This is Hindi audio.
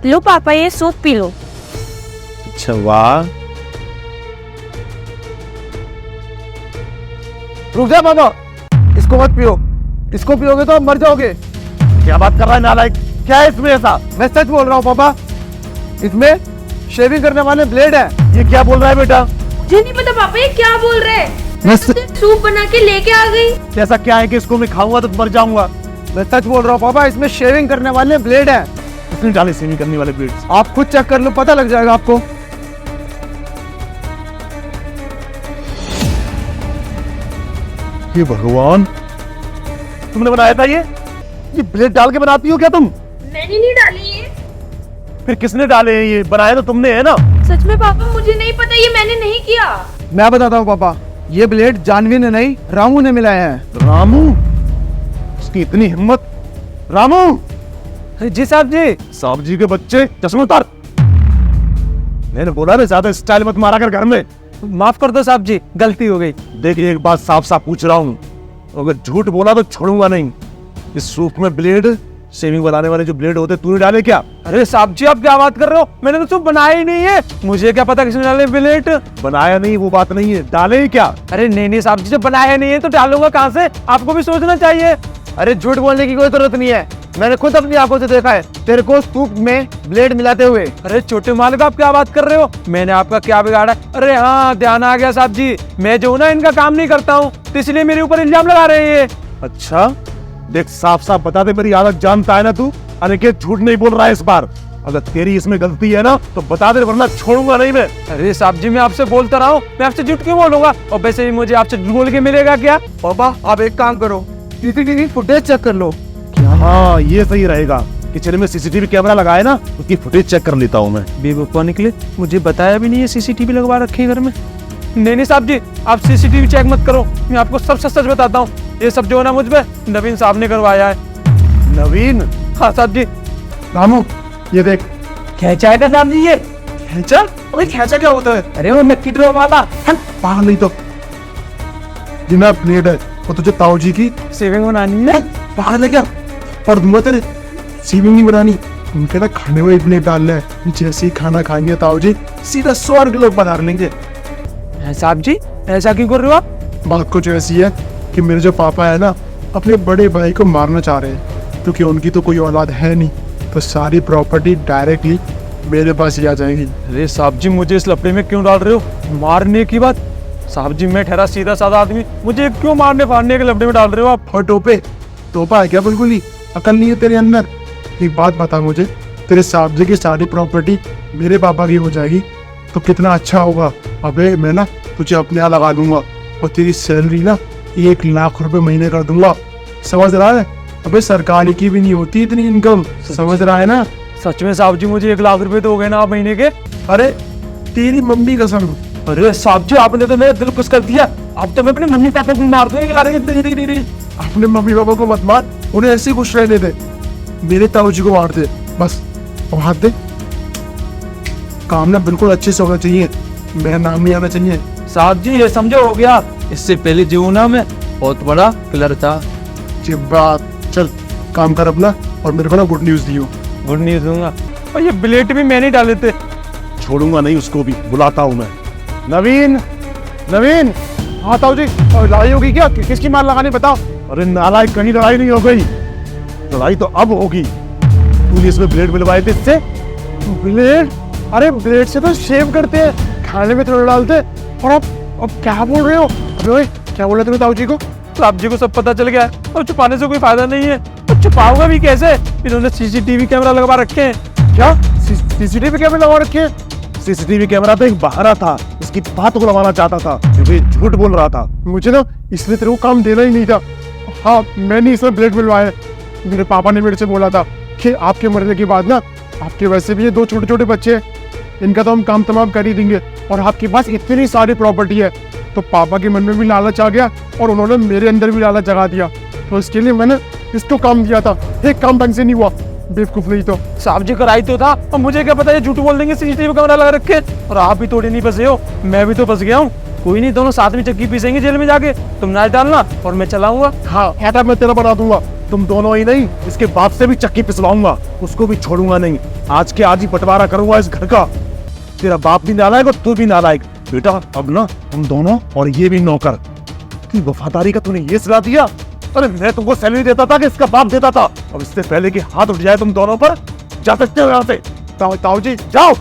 लो पापा ये सूप पी लो। अच्छा वाह। रुक जा पापा, इसको मत पियो, इसको पियोगे तो आप मर जाओगे। क्या बात कर रहा है नालायक, क्या है इसमें ऐसा? मैं सच बोल रहा हूँ पापा, इसमें शेविंग करने वाले ब्लेड है। ये क्या बोल रहा है बेटा? मुझे नहीं पता पापा ये क्या बोल रहे हैं। मैं सूप बना के लेके आ गई। ऐसा क्या है कि इसको मैं खाऊंगा तो मर जाऊंगा? मैं सच बोल रहा हूँ पापा, इसमें शेविंग करने वाले ब्लेड है। उसने डाले सेविंग करने वाले ब्लेड्स। आप खुद चेक कर लो, पता लग जाएगा आपको। हे भगवान, तुमने बनाया था ये ब्लेड डाल के बनाती हो क्या तुम? मैंने नहीं डाली ये। फिर किसने डाले हैं? ये बनाया तो तुमने है ना? सच में पापा मुझे नहीं पता, ये मैंने नहीं किया। मैं बताता हूँ पापा, ये ब्लेड जानवी ने नहीं, रामू ने मिलाए हैं। रामू? उसकी इतनी हिम्मत! रामू! जी साहब जी। साहब जी के बच्चे, चश्मा उतार। मैंने बोला ना ज्यादा स्टाइल मत मारा कर घर में। माफ कर दो साहब जी, गलती हो गई। देखिए एक बात साफ साफ पूछ रहा हूँ, अगर झूठ बोला तो छोड़ूंगा नहीं। इस सूप में ब्लेड, शेविंग बनाने वाले जो ब्लेड होते तूने डाले क्या? अरे साहब जी आप क्या बात कर रहे हो, मैंने तो सूप बनाया ही नहीं है। मुझे क्या पता किसने डाले ब्लेड। बनाया नहीं वो बात नहीं है, डाले ही क्या? अरे नहीं साहब जी, जब बनाया नहीं है तो डालूंगा कहाँ से, आपको भी सोचना चाहिए। अरे झूठ बोलने की कोई जरूरत नहीं है, मैंने खुद अपनी आंखों से देखा है तेरे को सूप में ब्लेड मिलाते हुए। अरे छोटे मालिक आप क्या बात कर रहे हो, मैंने आपका क्या बिगाड़ा? अरे हाँ ध्यान आ गया साहब जी, मैं जो ना इनका काम नहीं करता हूँ तो इसलिए मेरे ऊपर इल्जाम लगा रहे हैं। अच्छा देख, साफ साफ बता दे, मेरी आदत जानता है ना तू। अनिकेत झूठ नहीं बोल रहा है इस बार। अगर तेरी इसमें गलती है ना तो बता दे, वरना छोड़ूंगा नहीं मैं। अरे साहब जी मैं आपसे बोलता रहा हूँ, मैं आपसे झूठ क्यों बोलूंगा? और वैसे भी मुझे आपसे झूठ बोल के मिलेगा क्या? पापा आप एक काम करो, सीसीटीवी फुटेज चेक कर लो। क्या? हाँ ये सही रहेगा, किचन में सीसीटीवी कैमरा लगाए ना, उसकी फुटेज चेक कर लेता हूँ मैं। बेवकूफ निकले, मुझे बताया भी नहीं है सीसीटीवी लगवा रखे घर में। नहीं साहब जी आप सीसीटीवी चेक मत करो, मैं आपको सब सच बताता हूँ। ये सब जो है ना मुझ पे नवीन साहब ने करवाया है। नवीन? हाँ साहब जी। रामू ये देख। खेचा है साहब जी ये। खेचा? अरे खेचा क्या होता है? अरे वो नक्की ड्रो वाला। पागल नहीं तो जिना ब्लेड है वो तुझे ताऊ जी की सेविंग बनानी है। पागल है क्या? पर दूंगा तेरे, सेविंग नहीं बनानी, उनके ना खाने वाले ब्लेड डालना है। जैसे ही खाना खाएंगे ताऊ जी सीधा स्वर्ग लोग बना लेंगे। साहब जी ऐसा क्यों कर रहे हो आप? बात कुछ ऐसी है कि मेरे जो पापा है ना अपने बड़े भाई को मारना चाह रहे हैं, क्योंकि उनकी तो कोई औलाद है नहीं, तो सारी प्रॉपर्टी डायरेक्टली मेरे पास ही आ जाएगी। अरे साहब जी मुझे इस लफड़े में क्यों डाल रहे हो? मारने की बात? साहब जी मैं ठहरा सीधा साधा आदमी, मुझे क्यों मारने फाड़ने के लफड़े में डाल रहे हो आप? और टोपे, टोपा है क्या? बिल्कुल ही अकल नहीं है तेरे अंदर। एक बात बता मुझे, तेरे साहब जी की सारी प्रॉपर्टी मेरे पापा की हो जाएगी तो कितना अच्छा होगा। अबे मैं ना तुझे अपने यहाँ लगा दूंगा और तेरी सैलरी ना 1 लाख रुपए महीने कर दूंगा, समझ रहा है? अबे सरकारी की भी नहीं होती इतनी इनकम, समझ रहा है ना? सच में साहब जी मुझे 1 लाख रुपए तो हो गए ना आप महीने के? अरे तेरी मम्मी कसम। अरे साहब जी आपने तो मेरा दिल खुश कर दिया, अब तो मैं अपने मम्मी पापा को मार दूंगा। अपने मम्मी पापा को मत मार, उन्हें ऐसे ही खुश रहने दे। मेरे ताऊ जी को मार दे बस, और हाथ दे। काम ना बिल्कुल अच्छे से होना चाहिए, मेरा नाम नहीं आना चाहिए। साहब जी ये समझो हो गया, इससे पहले जीवना में बहुत बड़ा किलर था। बात चल काम कर अपना, और मेरे को ना गुड न्यूज दियो। गुड न्यूज दूंगा। और ये ब्लेड भी मैंने डाले थे। छोड़ूंगा नहीं उसको भी, बुलाता हूँ मैं। नवीन, नवीन। हाँ ताऊ जी लड़ाई होगी क्या? किसकी मार लगानी बताओ। अरे नालायक, कहीं लड़ाई नहीं हो गई, लड़ाई तो अब होगी। तूने इसमें ब्लेड मिलवाए थे इससे? ब्लेड? अरे ब्लेड से तो शेव करते हैं, खाने में थोड़ा डालते। और आप अब क्या बोल रहे हो? अबे ओए क्या बोल रहे थे ताऊ जी को? साहब जी को सब पता चल गया है और छुपाने से कोई फायदा नहीं है। तो छुपाऊंगा भी कैसे? इन्होंने सीसीटीवी कैमरा लगवा रखे हैं। क्या सीसीटीवी कैमरा लगवा रखे हैं? सीसीटीवी कैमरा तो एक बहाना था, इसकी बात को लगाना चाहता था क्योंकि झूठ बोल रहा था। मुझे ना इसलिए तेरे को काम देना ही नहीं था। हाँ मैंने इसमें ब्लेड मिलवाया है, मेरे पापा ने मेरे से बोला था कि आपके मरने के बाद ना, आपके वैसे भी ये 2 छोटे छोटे बच्चे हैं, इनका तो हम काम तमाम कर ही देंगे, और आपके पास इतनी सारी प्रॉपर्टी है। तो पापा के मन में भी लालच आ गया और उन्होंने मेरे अंदर भी लालच जगा दिया, तो इसके लिए मैंने इसको काम दिया था। एक काम ढंग से नहीं हुआ, बेवकूफ नहीं तो साहब जी कराई तो था, और मुझे क्या पता ये झूठ बोल देंगे सीसीटीवी कैमरा लगा रखे। और आप भी थोड़ी नहीं फंसे हो, मैं भी तो फंस गया हूँ। कोई नहीं, दोनों साथ में चक्की पीसेंगे जेल में जाके, तुम नाच डालना और मैं चलाऊंगा। हाँ आटा मैं तेरा बना दूंगा, तुम दोनों ही नहीं, इसके बाप से भी चक्की पिसवाऊंगा, उसको भी छोड़ूंगा नहीं। आज के आज ही बंटवारा करूंगा इस घर का। तेरा बाप भी नालायक और तू भी नालायक। बेटा अब ना तुम दोनों और ये भी नौकर की वफादारी का तूने ये सलाह दिया। अरे मैं तुमको सैलरी देता था कि इसका बाप देता था? अब इससे पहले कि हाथ उठ जाए तुम दोनों पर, जा सकते हो यहाँ से। ताऊ जी जाओ।